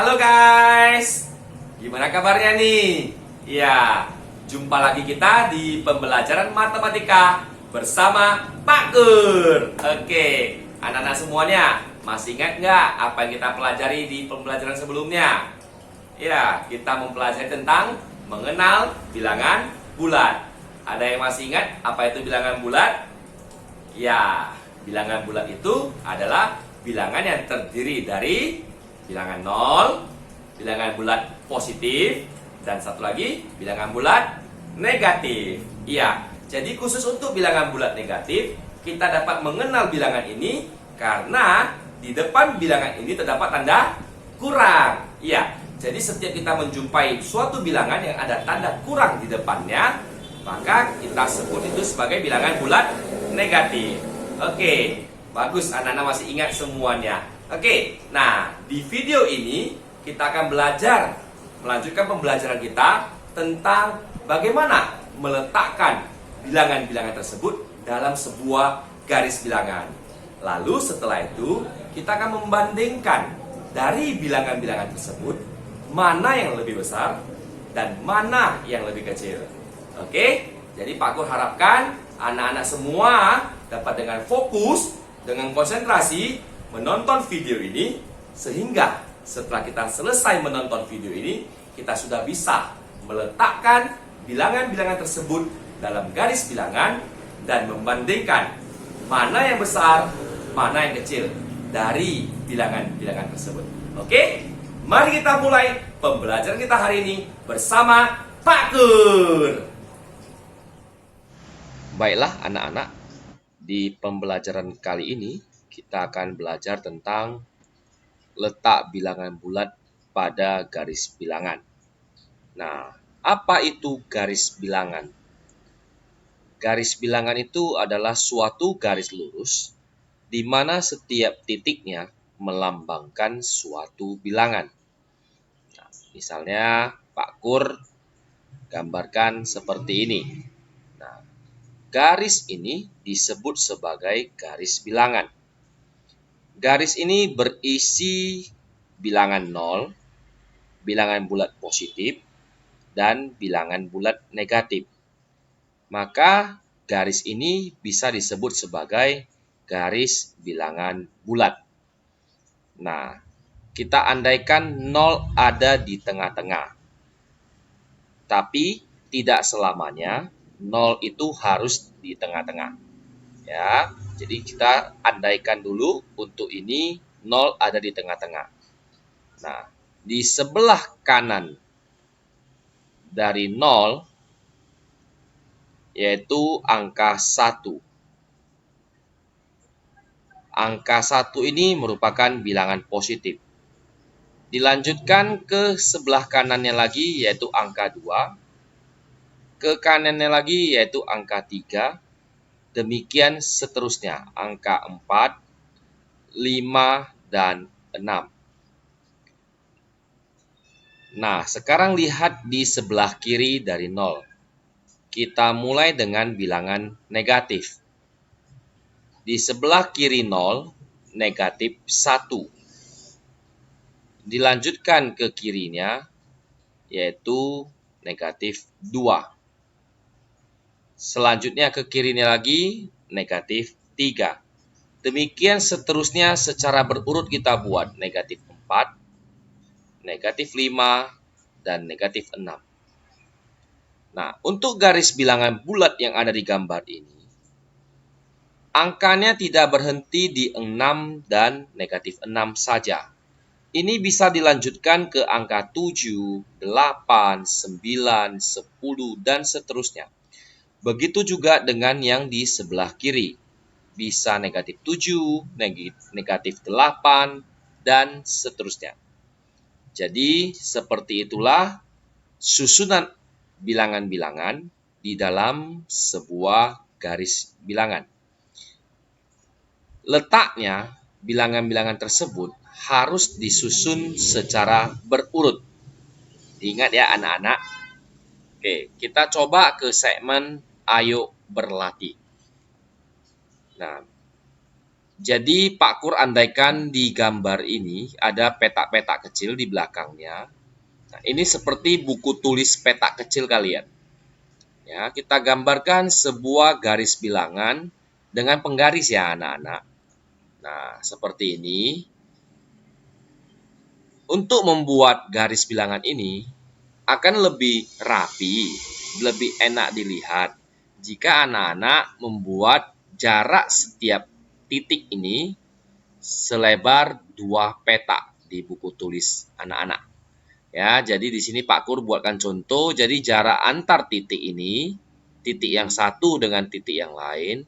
Halo guys, gimana kabarnya nih? Ya, jumpa lagi kita di pembelajaran matematika bersama Pak Gur. Oke, anak-anak semuanya, masih ingat nggak apa yang kita pelajari di pembelajaran sebelumnya? Ya, kita mempelajari tentang mengenal bilangan bulat. Ada yang masih ingat apa itu bilangan bulat? Ya, bilangan bulat itu adalah bilangan yang terdiri dari bilangan 0, bilangan bulat positif, dan satu lagi bilangan bulat negatif. Iya, jadi khusus untuk bilangan bulat negatif, kita dapat mengenal bilangan ini karena di depan bilangan ini terdapat tanda kurang. Iya, jadi setiap kita menjumpai suatu bilangan yang ada tanda kurang di depannya, maka kita sebut itu sebagai bilangan bulat negatif. Oke, bagus, anak-anak masih ingat semuanya. Oke, nah di video ini kita akan melanjutkan pembelajaran kita tentang bagaimana meletakkan bilangan-bilangan tersebut dalam sebuah garis bilangan. Lalu setelah itu kita akan membandingkan dari bilangan-bilangan tersebut mana yang lebih besar dan mana yang lebih kecil. Oke, jadi Pak Gur harapkan anak-anak semua dapat dengan fokus, dengan konsentrasi menonton video ini, sehingga setelah kita selesai menonton video ini, kita sudah bisa meletakkan bilangan-bilangan tersebut dalam garis bilangan dan membandingkan mana yang besar, mana yang kecil dari bilangan-bilangan tersebut. Oke, mari kita mulai pembelajaran kita hari ini bersama Pak Gur. Baiklah anak-anak, di pembelajaran kali ini kita akan belajar tentang letak bilangan bulat pada garis bilangan. Nah, apa itu garis bilangan? Garis bilangan itu adalah suatu garis lurus di mana setiap titiknya melambangkan suatu bilangan. Nah, misalnya Pak Kur gambarkan seperti ini. Nah, garis ini disebut sebagai garis bilangan. Garis ini berisi bilangan 0, bilangan bulat positif, dan bilangan bulat negatif. Maka garis ini bisa disebut sebagai garis bilangan bulat. Nah, kita andaikan 0 ada di tengah-tengah. Tapi tidak selamanya 0 itu harus di tengah-tengah. Ya, jadi kita andaikan dulu untuk ini 0 ada di tengah-tengah. Nah, di sebelah kanan dari 0 yaitu angka 1. Angka 1 ini merupakan bilangan positif. Dilanjutkan ke sebelah kanannya lagi yaitu angka 2. Ke kanannya lagi yaitu angka 3. Demikian seterusnya, angka 4, 5, dan 6. Nah, sekarang lihat di sebelah kiri dari 0. Kita mulai dengan bilangan negatif. Di sebelah kiri 0, negatif 1. Dilanjutkan ke kirinya, yaitu negatif 2. Selanjutnya ke kirinya lagi, negatif 3. Demikian seterusnya secara berurut kita buat negatif 4, negatif 5, dan negatif 6. Nah, untuk garis bilangan bulat yang ada di gambar ini, angkanya tidak berhenti di 6 dan negatif 6 saja. Ini bisa dilanjutkan ke angka 7, 8, 9, 10, dan seterusnya. Begitu juga dengan yang di sebelah kiri. Bisa negatif 7, negatif 8, dan seterusnya. Jadi, seperti itulah susunan bilangan-bilangan di dalam sebuah garis bilangan. Letaknya, bilangan-bilangan tersebut harus disusun secara berurut. Ingat ya anak-anak. Oke, kita coba ke segmen Ayo Berlatih. Nah, Jadi Pak Kur andaikan di gambar ini ada petak-petak kecil di belakangnya. Nah, ini seperti buku tulis petak kecil kalian. Ya, kita gambarkan sebuah garis bilangan dengan penggaris ya anak-anak. Nah, seperti ini. Untuk membuat garis bilangan ini akan lebih rapi, lebih enak dilihat jika anak-anak membuat jarak setiap titik ini selebar 2 petak di buku tulis anak-anak. Ya, jadi di sini Pak Kur buatkan contoh, jadi jarak antar titik ini, titik yang satu dengan titik yang lain,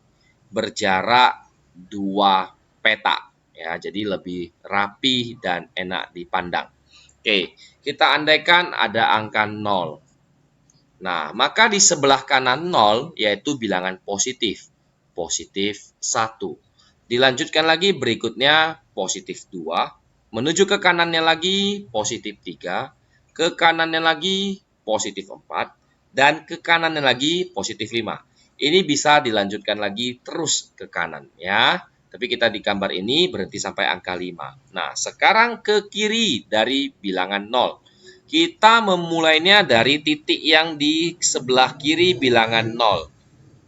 berjarak 2 petak. Ya, jadi lebih rapi dan enak dipandang. Oke, kita andaikan ada angka 0. Nah, maka di sebelah kanan 0 yaitu bilangan positif. Positif 1. Dilanjutkan lagi berikutnya positif 2. Menuju ke kanannya lagi positif 3. Ke kanannya lagi positif 4. Dan ke kanannya lagi positif 5. Ini bisa dilanjutkan lagi terus ke kanan ya. Tapi kita di gambar ini berhenti sampai angka 5. Nah, sekarang ke kiri dari bilangan 0. Kita memulainya dari titik yang di sebelah kiri bilangan 0.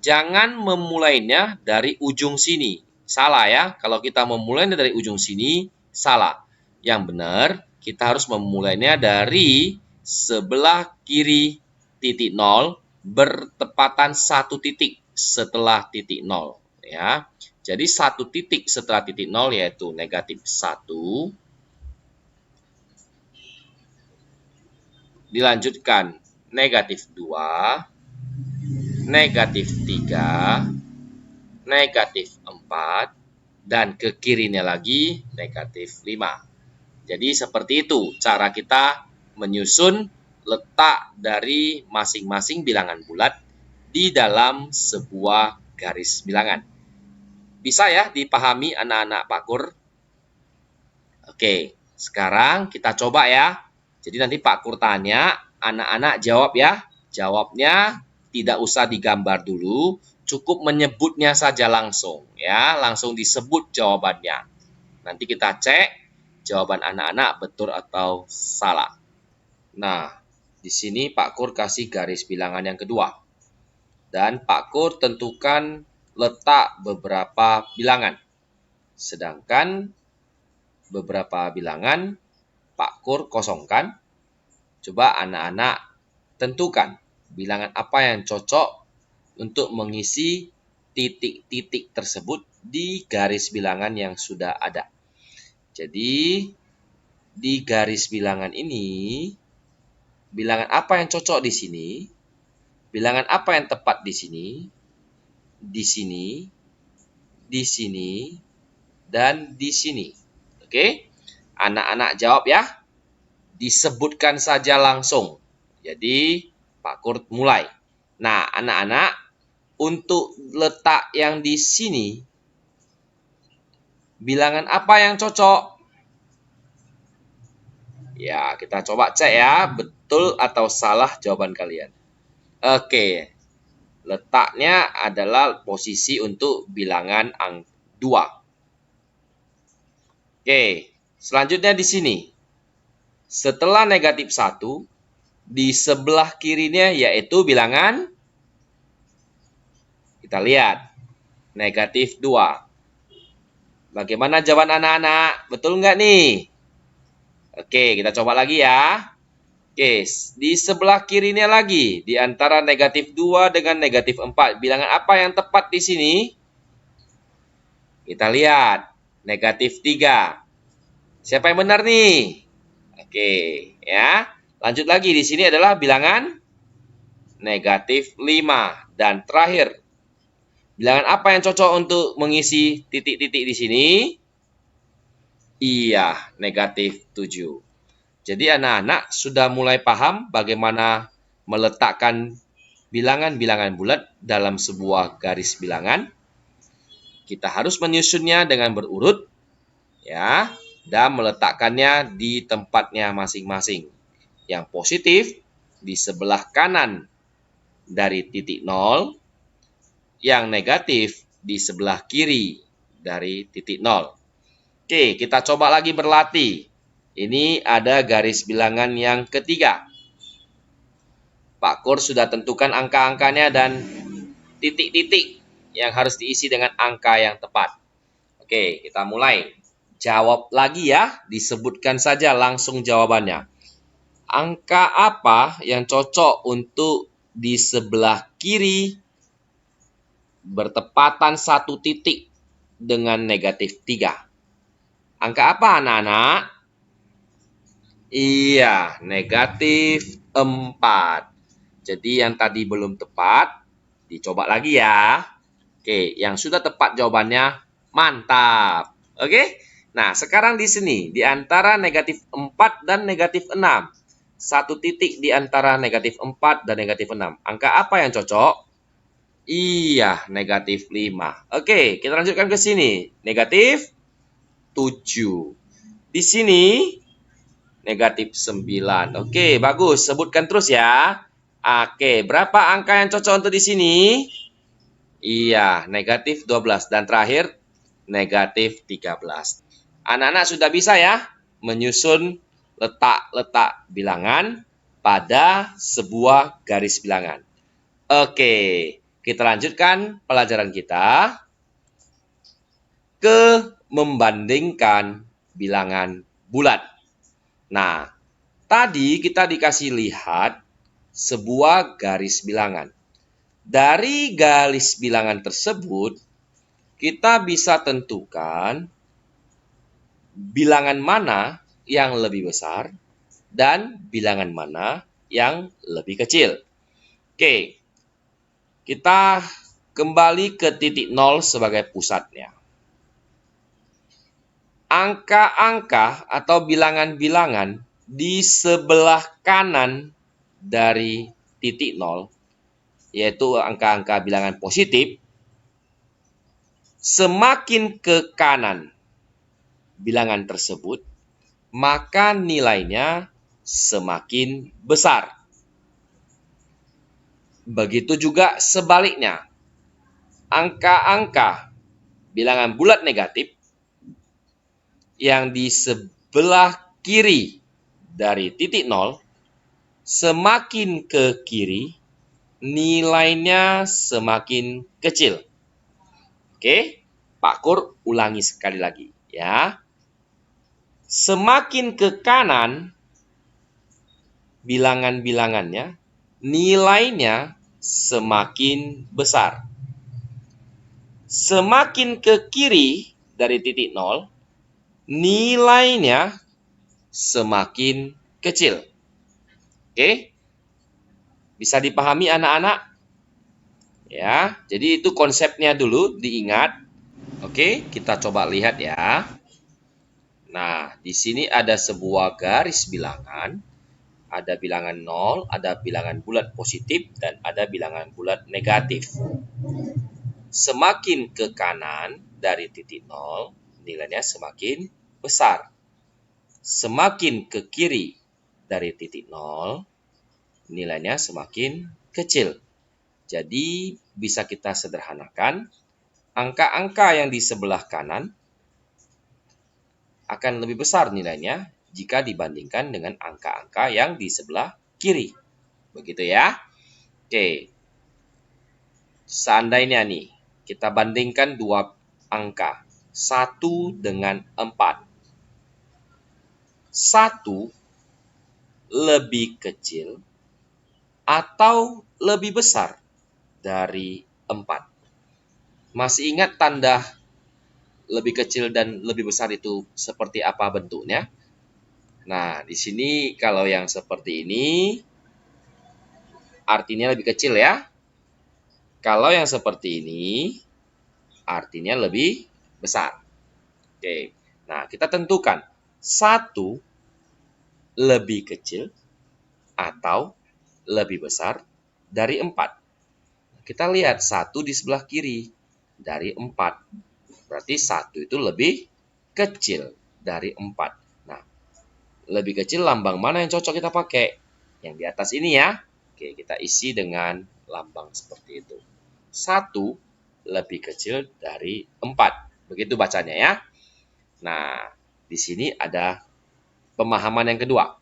Jangan memulainya dari ujung sini. Salah ya, kalau kita memulainya dari ujung sini, salah. Yang benar, kita harus memulainya dari sebelah kiri titik 0 bertepatan satu titik setelah titik 0. Ya. Jadi satu titik setelah titik 0 yaitu negatif 1. Dilanjutkan negatif 2, negatif 3, negatif 4, dan ke kirinya lagi negatif 5. Jadi seperti itu cara kita menyusun letak dari masing-masing bilangan bulat di dalam sebuah garis bilangan. Bisa ya dipahami anak-anak Pak Kur? Oke, sekarang kita coba ya. Jadi nanti Pak Kur tanya, anak-anak jawab ya. Jawabnya tidak usah digambar dulu, cukup menyebutnya saja langsung ya, langsung disebut jawabannya. Nanti kita cek jawaban anak-anak betul atau salah. Nah, di sini Pak Kur kasih garis bilangan yang kedua. Dan Pak Kur tentukan letak beberapa bilangan. Sedangkan beberapa bilangan Pak Kur kosongkan. Coba anak-anak tentukan bilangan apa yang cocok untuk mengisi titik-titik tersebut di garis bilangan yang sudah ada. Jadi, di garis bilangan ini, bilangan apa yang cocok di sini, bilangan apa yang tepat di sini, di sini, di sini, dan di sini. Oke? Anak-anak jawab ya. Disebutkan saja langsung. Jadi, Pak Kurt mulai. Nah, anak-anak, untuk letak yang di sini, bilangan apa yang cocok? Ya, kita coba cek ya, betul atau salah jawaban kalian. Oke, letaknya adalah posisi untuk bilangan 2. Oke, selanjutnya di sini. Setelah negatif 1, di sebelah kirinya yaitu bilangan, kita lihat, negatif 2. Bagaimana jawaban anak-anak? Betul nggak nih? Oke, kita coba lagi ya. Oke, di sebelah kirinya lagi, di antara negatif 2 dengan negatif 4. Bilangan apa yang tepat di sini? Kita lihat, negatif 3. Siapa yang benar nih? Oke, ya. Lanjut lagi, di sini adalah bilangan negatif 5. Dan terakhir, bilangan apa yang cocok untuk mengisi titik-titik di sini? Iya, negatif 7. Jadi anak-anak sudah mulai paham bagaimana meletakkan bilangan-bilangan bulat dalam sebuah garis bilangan. Kita harus menyusunnya dengan berurut, ya, dan meletakkannya di tempatnya masing-masing. Yang positif di sebelah kanan dari titik 0, yang negatif di sebelah kiri dari titik 0. Oke, kita coba lagi berlatih. Ini ada garis bilangan yang ketiga. Pak Kur sudah tentukan angka-angkanya dan titik-titik yang harus diisi dengan angka yang tepat. Oke, kita mulai. Jawab lagi ya, disebutkan saja langsung jawabannya. Angka apa yang cocok untuk di sebelah kiri bertepatan satu titik dengan negatif 3? Angka apa anak-anak? Iya, negatif 4. Jadi yang tadi belum tepat, dicoba lagi ya. Oke, yang sudah tepat jawabannya mantap. Oke? Nah, sekarang di sini, di antara negatif 4 dan negatif 6. Satu titik di antara negatif 4 dan negatif 6. Angka apa yang cocok? Iya, negatif 5. Oke, kita lanjutkan ke sini. Negatif 7. Di sini, negatif 9. Oke, bagus. Sebutkan terus ya. Oke, berapa angka yang cocok untuk di sini? Iya, negatif 12. Dan terakhir, negatif 13. Anak-anak sudah bisa ya menyusun letak-letak bilangan pada sebuah garis bilangan. Oke, kita lanjutkan pelajaran kita ke membandingkan bilangan bulat. Nah, tadi kita dikasih lihat sebuah garis bilangan. Dari garis bilangan tersebut, kita bisa tentukan bilangan mana yang lebih besar dan bilangan mana yang lebih kecil. Oke, kita kembali ke titik 0 sebagai pusatnya. Angka-angka atau bilangan-bilangan di sebelah kanan dari titik 0, yaitu angka-angka bilangan positif, semakin ke kanan bilangan tersebut, maka nilainya semakin besar. Begitu juga sebaliknya. Angka-angka bilangan bulat negatif yang di sebelah kiri dari titik 0, semakin ke kiri, nilainya semakin kecil. Oke, Pak Kur ulangi sekali lagi ya. Semakin ke kanan bilangan-bilangannya, nilainya semakin besar. Semakin ke kiri dari titik 0, nilainya semakin kecil. Oke? Bisa dipahami anak-anak? Ya, jadi itu konsepnya dulu diingat. Oke, kita coba lihat ya. Nah, di sini ada sebuah garis bilangan. Ada bilangan 0, ada bilangan bulat positif, dan ada bilangan bulat negatif. Semakin ke kanan dari titik 0, nilainya semakin besar. Semakin ke kiri dari titik 0, nilainya semakin kecil. Jadi bisa kita sederhanakan, angka-angka yang di sebelah kanan akan lebih besar nilainya jika dibandingkan dengan angka-angka yang di sebelah kiri. Begitu ya. Oke. Seandainya nih, kita bandingkan dua angka, 1 dengan 4. 1 lebih kecil atau lebih besar dari 4. Masih ingat tanda lebih kecil dan lebih besar itu seperti apa bentuknya? Nah, di sini kalau yang seperti ini artinya lebih kecil ya. Kalau yang seperti ini artinya lebih besar. Oke. Nah, kita tentukan 1 lebih kecil atau lebih besar dari 4. Kita lihat 1 di sebelah kiri dari 4. Berarti 1 itu lebih kecil dari 4. Nah, lebih kecil lambang mana yang cocok kita pakai? Yang di atas ini ya. Oke, kita isi dengan lambang seperti itu. 1 lebih kecil dari 4. Begitu bacanya ya. Nah, di sini ada pemahaman yang kedua.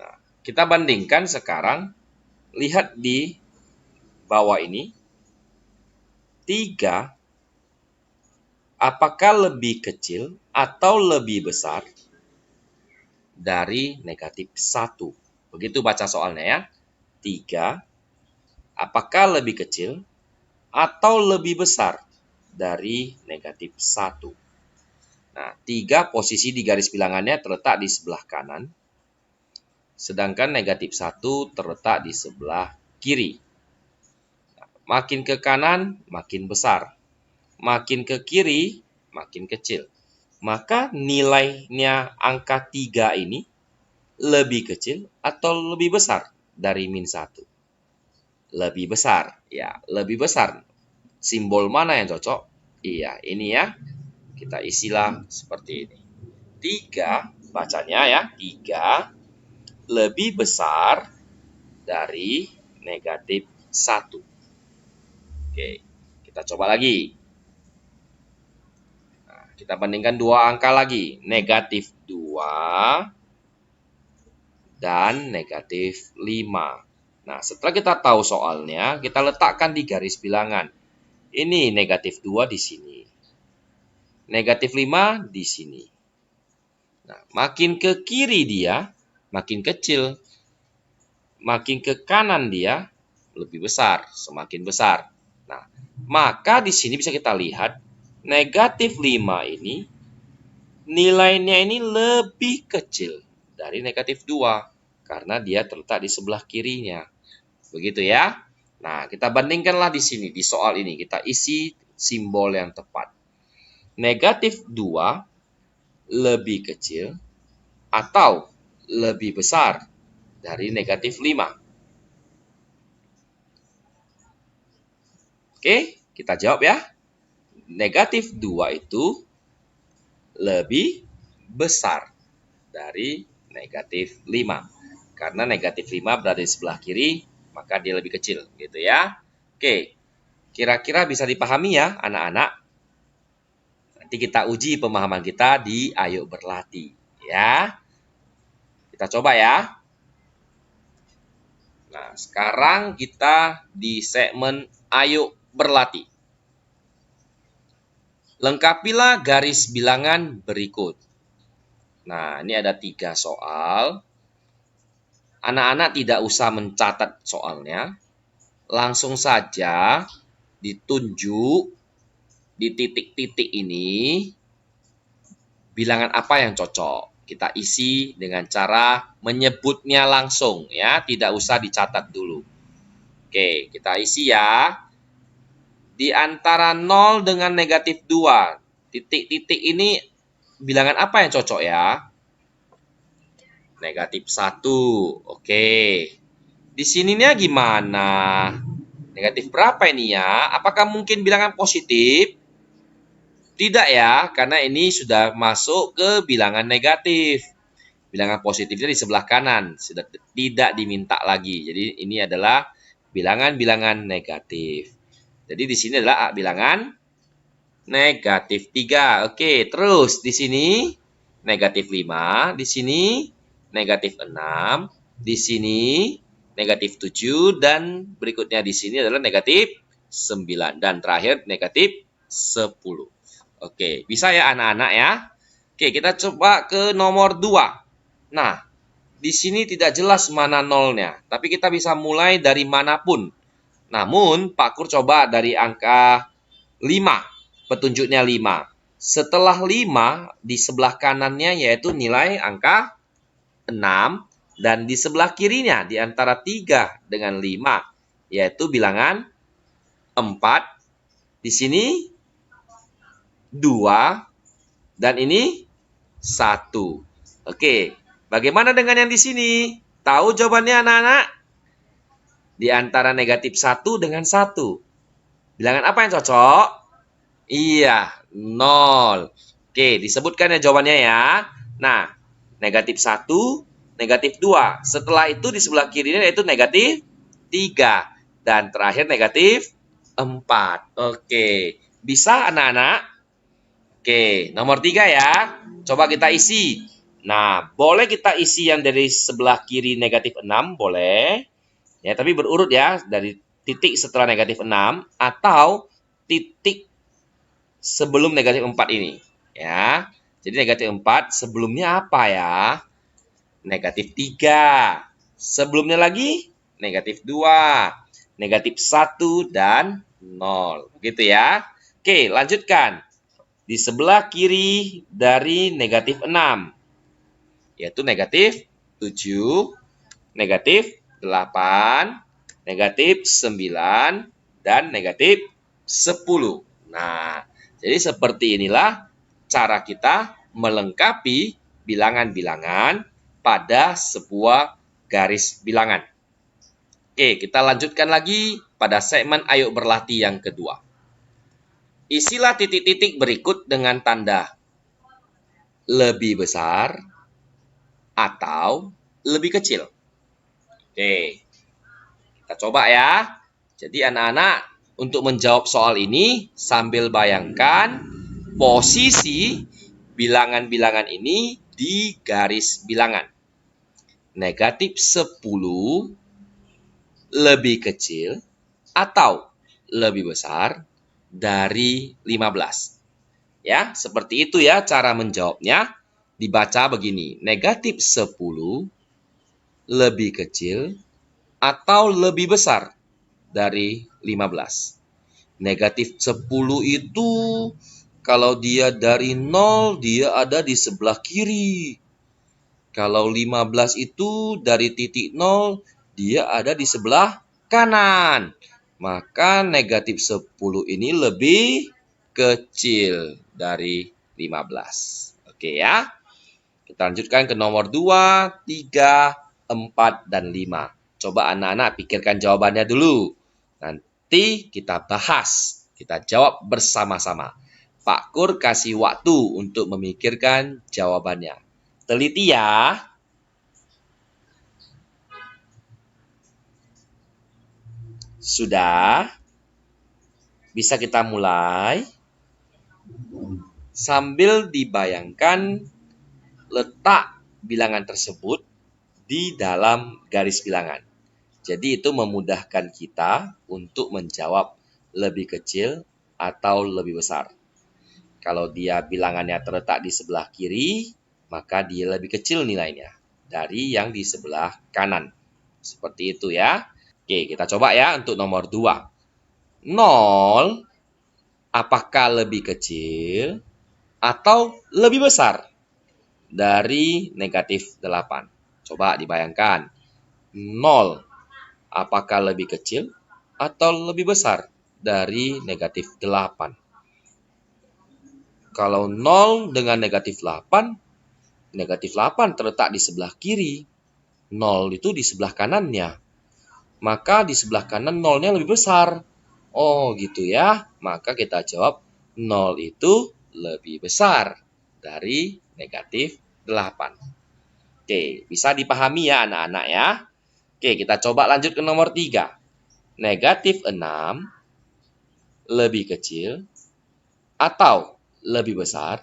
Nah, kita bandingkan sekarang, lihat di bawah ini, 3 apakah lebih kecil atau lebih besar dari negatif 1? Begitu baca soalnya ya. 3 apakah lebih kecil atau lebih besar dari negatif 1? Nah, 3 posisi di garis bilangannya terletak di sebelah kanan, sedangkan negatif 1 terletak di sebelah kiri. Nah, makin ke kanan, makin besar. Makin ke kiri, makin kecil. Maka nilainya angka 3 ini lebih kecil atau lebih besar dari min 1? Lebih besar. Ya, lebih besar. Simbol mana yang cocok? Iya, ini ya. Kita isilah seperti ini. 3, bacanya ya, 3 lebih besar dari negatif 1. Oke, kita coba lagi. Nah, kita bandingkan dua angka lagi, negatif 2 dan negatif 5. Nah, setelah kita tahu soalnya, kita letakkan di garis bilangan. Ini negatif 2 di sini. Negatif 5 di sini. Nah, makin ke kiri dia, makin kecil. Makin ke kanan dia, lebih besar, semakin besar. Nah, maka di sini bisa kita lihat, negatif 5 ini, nilainya ini lebih kecil dari negatif 2. Karena dia terletak di sebelah kirinya. Begitu ya. Nah, kita bandingkanlah di sini, di soal ini. Kita isi simbol yang tepat. Negatif 2 lebih kecil atau lebih besar dari negatif 5. Oke, kita jawab ya. Negatif 2 itu lebih besar dari negatif 5. Karena negatif 5 berada di sebelah kiri, maka dia lebih kecil. Gitu ya. Oke, kira-kira bisa dipahami ya anak-anak? Nanti kita uji pemahaman kita di Ayo Berlatih. Ya, kita coba ya. Nah, sekarang kita di segmen Ayo Berlatih. Lengkapilah garis bilangan berikut. Nah, ini ada 3 soal. Anak-anak tidak usah mencatat soalnya. Langsung saja ditunjuk di titik-titik ini bilangan apa yang cocok. Kita isi dengan cara menyebutnya langsung ya, tidak usah dicatat dulu. Oke, kita isi ya. Di antara 0 dengan negatif 2. Titik-titik ini bilangan apa yang cocok ya? Negatif 1. Oke. Di sininya gimana? Negatif berapa ini ya? Apakah mungkin bilangan positif? Tidak ya, karena ini sudah masuk ke bilangan negatif. Bilangan positifnya di sebelah kanan, sudah tidak diminta lagi. Jadi ini adalah bilangan-bilangan negatif. Jadi di sini adalah bilangan negatif 3. Oke, terus di sini negatif 5, di sini negatif 6, di sini negatif 7, dan berikutnya di sini adalah negatif 9. Dan terakhir negatif 10. Oke, bisa ya anak-anak ya? Oke, kita coba ke nomor 2. Nah, di sini tidak jelas mana nolnya, tapi kita bisa mulai dari manapun. Namun, Pak Kur coba dari angka 5, petunjuknya 5. Setelah 5, di sebelah kanannya yaitu nilai angka 6, dan di sebelah kirinya di antara 3 dengan 5, yaitu bilangan 4. Di sini 2, dan ini 1. Oke, bagaimana dengan yang di sini? Tahu jawabannya anak-anak? Di antara negatif 1 dengan 1. Bilangan apa yang cocok? Iya, 0. Oke, disebutkan ya jawabannya ya. Nah, negatif 1, negatif 2. Setelah itu di sebelah kirinya yaitu negatif 3. Dan terakhir negatif 4. Oke, Bisa anak-anak? Oke, nomor 3 ya. Coba kita isi. Nah, boleh kita isi yang dari sebelah kiri negatif 6, boleh. Ya, tapi berurut ya, dari titik setelah negatif 6 atau titik sebelum negatif 4 ini. Ya, jadi negatif 4 sebelumnya apa ya? Negatif 3. Sebelumnya lagi negatif 2, negatif 1, dan 0. Begitu ya. Oke, lanjutkan. Di sebelah kiri dari negatif 6, yaitu negatif 7, negatif 8, negatif 9, dan negatif 10. Nah, jadi seperti inilah cara kita melengkapi bilangan-bilangan pada sebuah garis bilangan. Oke, kita lanjutkan lagi pada segmen Ayo Berlatih yang kedua. Isilah titik-titik berikut dengan tanda lebih besar atau lebih kecil. Oke, kita coba ya. Jadi anak-anak untuk menjawab soal ini sambil bayangkan posisi bilangan-bilangan ini di garis bilangan. Negatif 10 lebih kecil atau lebih besar dari 15. Ya, seperti itu ya cara menjawabnya. Dibaca begini, negatif 10 lebih kecil atau lebih besar dari 15. Negatif 10 itu kalau dia dari 0, dia ada di sebelah kiri. Kalau 15 itu dari titik 0, dia ada di sebelah kanan. Maka negatif 10 ini lebih kecil dari 15. Oke ya. Kita lanjutkan ke nomor 2, 3, 4, dan 5. Coba anak-anak pikirkan jawabannya dulu. Nanti kita bahas, kita jawab bersama-sama. Pak Kur kasih waktu untuk memikirkan jawabannya. Teliti ya. Sudah? Bisa kita mulai? Sambil dibayangkan letak bilangan tersebut di dalam garis bilangan. Jadi itu memudahkan kita untuk menjawab lebih kecil atau lebih besar. Kalau dia bilangannya terletak di sebelah kiri, maka dia lebih kecil nilainya dari yang di sebelah kanan. Seperti itu ya. Oke, kita coba ya untuk nomor 2. 0 apakah lebih kecil atau lebih besar dari negatif 8? Coba dibayangkan. 0 apakah lebih kecil atau lebih besar dari negatif 8? Kalau 0 dengan negatif 8, negatif 8 terletak di sebelah kiri. 0 itu di sebelah kanannya. Maka di sebelah kanan 0-nya lebih besar. Oh gitu ya. Maka kita jawab 0 itu lebih besar dari negatif 8. Oke, bisa dipahami ya anak-anak ya. Oke, kita coba lanjut ke nomor 3. Negatif 6 lebih kecil atau lebih besar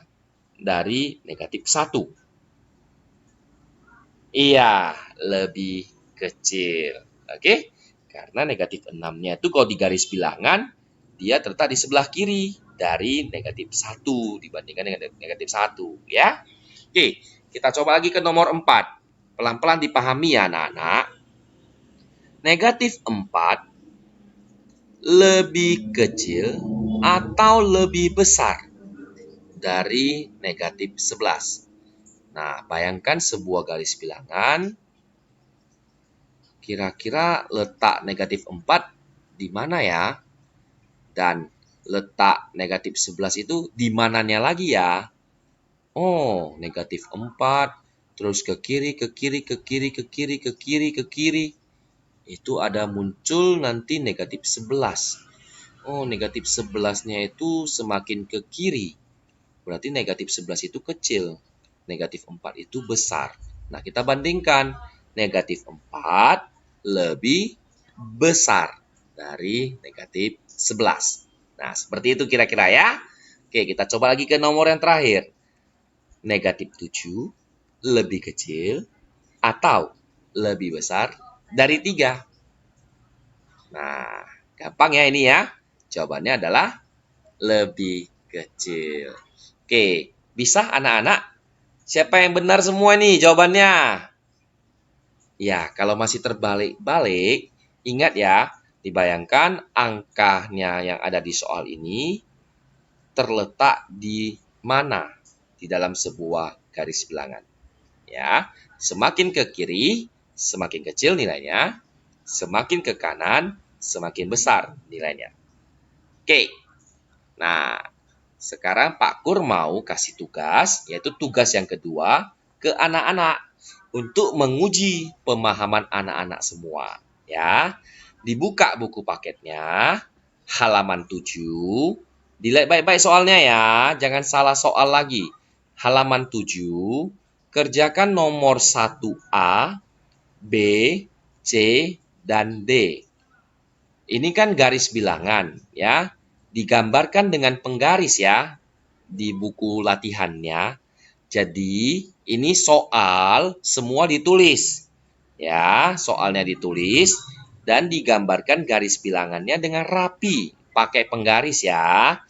dari negatif 1. Iya, lebih kecil. Oke, karena negatif 6-nya itu kalau di garis bilangan, dia terletak di sebelah kiri dari negatif 1 dibandingkan dengan negatif 1. Ya. Oke, kita coba lagi ke nomor 4. Pelan-pelan dipahami ya anak-anak. Negatif 4 lebih kecil atau lebih besar dari negatif 11. Nah, bayangkan sebuah garis bilangan, kira-kira letak negatif 4 di mana ya? Dan letak negatif 11 itu di mananya lagi ya? Oh, negatif 4, terus ke kiri, ke kiri, ke kiri, ke kiri, ke kiri, ke kiri. Itu ada muncul nanti negatif 11. Oh, negatif 11-nya itu semakin ke kiri. Berarti negatif 11 itu kecil. Negatif 4 itu besar. Nah, kita bandingkan. Negatif 4 lebih besar dari negatif 11. Nah, seperti itu kira-kira ya. Oke, kita coba lagi ke nomor yang terakhir. Negatif 7 lebih kecil atau lebih besar dari 3. Nah, gampang ya ini ya. Jawabannya adalah lebih kecil. Oke, bisa anak-anak? Siapa yang benar semua nih jawabannya? Ya, kalau masih terbalik-balik, ingat ya, dibayangkan angkanya yang ada di soal ini terletak di mana di dalam sebuah garis bilangan. Ya, semakin ke kiri, semakin kecil nilainya, semakin ke kanan, semakin besar nilainya. Oke, nah sekarang Pak Kur mau kasih tugas, yaitu tugas yang kedua, ke anak-anak untuk menguji pemahaman anak-anak semua. Ya, dibuka buku paketnya, halaman 7, dilihat baik-baik soalnya ya, jangan salah soal lagi. Halaman 7, kerjakan nomor 1A, B, C, dan D. Ini kan garis bilangan ya, digambarkan dengan penggaris ya di buku latihannya. Jadi ini soal semua ditulis. Ya, soalnya ditulis dan digambarkan garis bilangannya dengan rapi, pakai penggaris ya.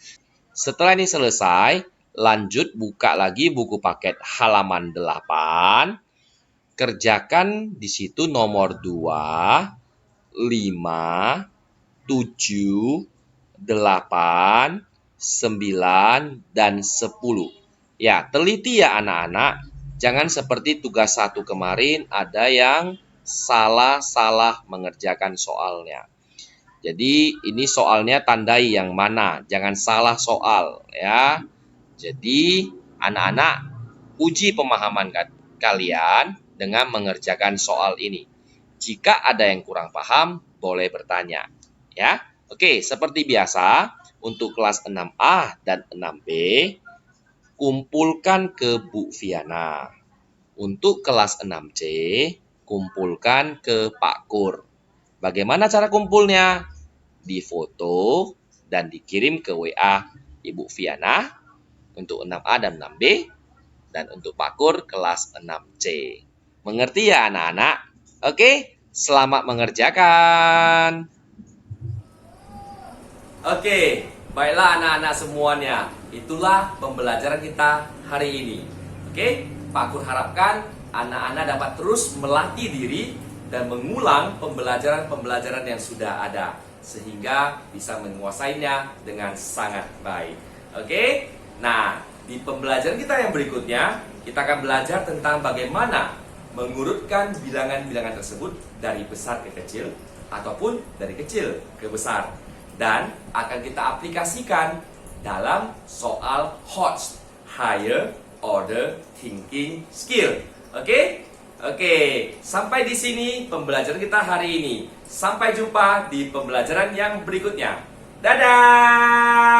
Setelah ini selesai, lanjut buka lagi buku paket halaman 8. Kerjakan di situ nomor 2, 5, 7, 8, 9, dan 10. Ya, teliti ya anak-anak. Jangan seperti tugas 1 kemarin ada yang salah-salah mengerjakan soalnya. Jadi ini soalnya tandai yang mana, jangan salah soal ya. Jadi anak-anak uji pemahaman kalian dengan mengerjakan soal ini. Jika ada yang kurang paham, boleh bertanya. Ya, oke, seperti biasa, untuk kelas 6A dan 6B, kumpulkan ke Bu Viana. Untuk kelas 6C, kumpulkan ke Pak Kur. Bagaimana cara kumpulnya? Difoto dan dikirim ke WA Ibu Viana untuk 6A dan 6B, dan untuk Pak Kur kelas 6C. Mengerti ya anak-anak? Oke, selamat mengerjakan. Oke, baiklah anak-anak semuanya. Itulah pembelajaran kita hari ini. Oke, Pak Kur harapkan anak-anak dapat terus melatih diri dan mengulang pembelajaran-pembelajaran yang sudah ada sehingga bisa menguasainya dengan sangat baik. Oke? Nah, di pembelajaran kita yang berikutnya, kita akan belajar tentang bagaimana mengurutkan bilangan-bilangan tersebut dari besar ke kecil ataupun dari kecil ke besar, dan akan kita aplikasikan dalam soal HOTS, Higher Order Thinking Skill. Oke? Oke, sampai di sini pembelajaran kita hari ini. Sampai jumpa di pembelajaran yang berikutnya. Dadah!